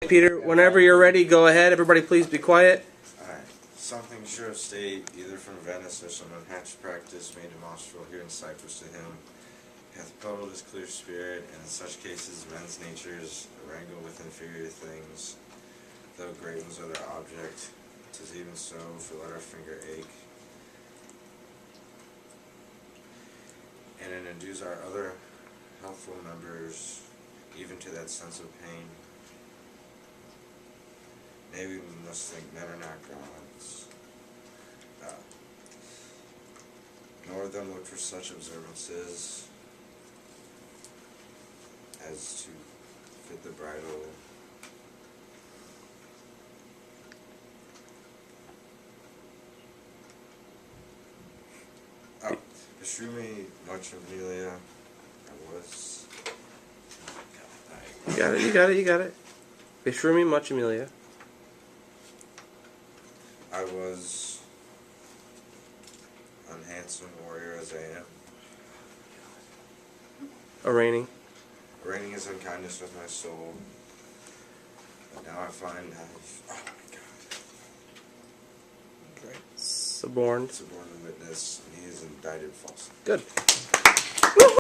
Peter, whenever you're ready, go ahead. Everybody please be quiet. Alright. Something sure of state, either from Venice or some unhatched practice made demonstrable here in Cyprus to him, hath puddled his clear spirit, and in such cases men's natures wrangle with inferior things, though great ones are their object. 'Tis even so, for let our finger ache, and it endues our other healthful members, even to that sense of pain. Nay, we must think men are not gods, nor them look for such observances as to fit the bridal. Beshrew me much, Amelia. I was. You got it. Beshrew me much, Amelia. I was unhandsome warrior as I am, Arraigning his unkindness with my soul. But now I find I've, oh my God, suborned. suborned the witness, and he is indicted falsely. Good.